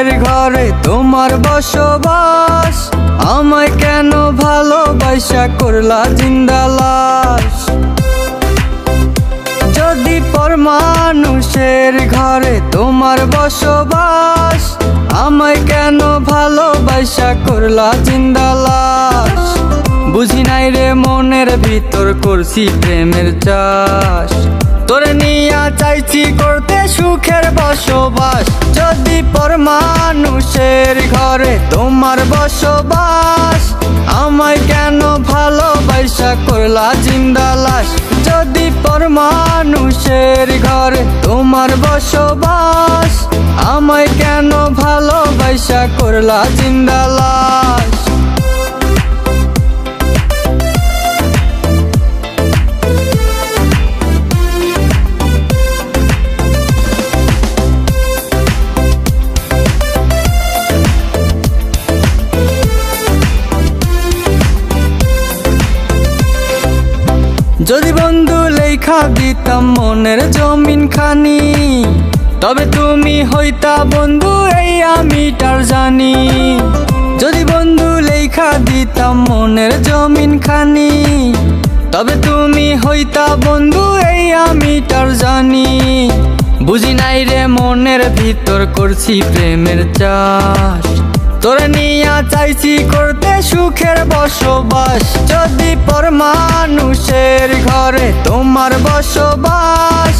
মানুষের ঘরে তোমার বসবাস, আমায় কেন ভালোবাসা করলা জিন্দা লাশ। যদি পর মানুষের ঘরে তোমার বসবাস, আমায় কেন ভালোবাসা করলা জিন্দা লাশ। বুঝি নাই রে মনের ভিতর করছি প্রেমের চাষ, তোরে নিয়া চাইছি করতে সুখের বসবাস। যদি পর মানুষের ঘরে তোমার বসবাস, আমায় কেন ভালোবাসা করলা জিন্দা লাশ। যদি পর মানুষের ঘরে তোমার বসবাস, আমায় কেন ভালোবাসা করলা জিন্দা লাশ। যদি বন্ধু লেখা দিতাম মনের জমিন খানি, তবে তুমি হইতা বন্ধু এই আমি তার জানি। যদি বন্ধু লেখা দিতাম মনের জমিন খানি, তবে তুমি হইতা বন্ধু এই আমি তার জানি। বুঝি নাই রে মনের ভিতর করছি প্রেমের চাষ, তোরে নিয়া চাইছি করতে সুখের বসবাস। যদি পর মানুষের ঘরে তোমার বসবাস,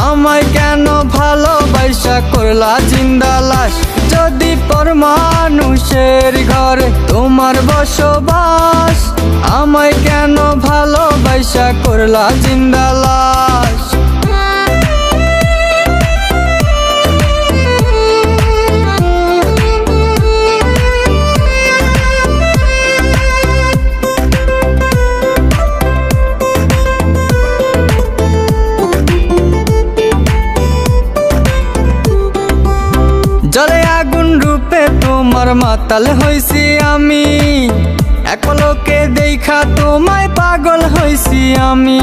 আমায় কেন ভালোবাসা করলা জিন্দা লাশ। যদি পর মানুষের ঘরে তোমার বসবাস, আমায় কেন ভালোবাসা করলা জিন্দা লাশ। জলে আগুন রূপে তোমার মাতাল হইছি আমি, এক পলকে দেখা তোমায় পাগল হইছি আমি।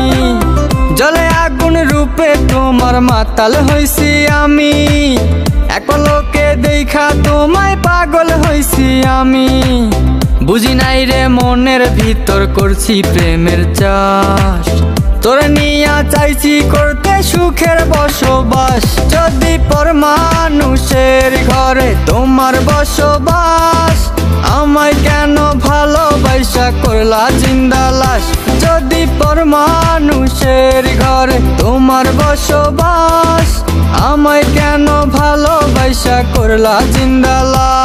জলে আগুন রূপে তোমার মাতাল হইছি আমি, এক পলকে দেখা তোমায় পাগল হইছি আমি। বুঝি নাই রে মনের ভিতর করছি প্রেমের চাষ, তোরে নিয়া চাইছি করতে সুখের বসবাস। যদি পর মানুষের ঘরে তোমার বসবাস, আমায় কেন ভালোবাসা করলা জিন্দা লাশ। যদি পর মানুষের ঘরে তোমার বসবাস, আমায় কেন ভালোবাসা করলা জিন্দা লাশ।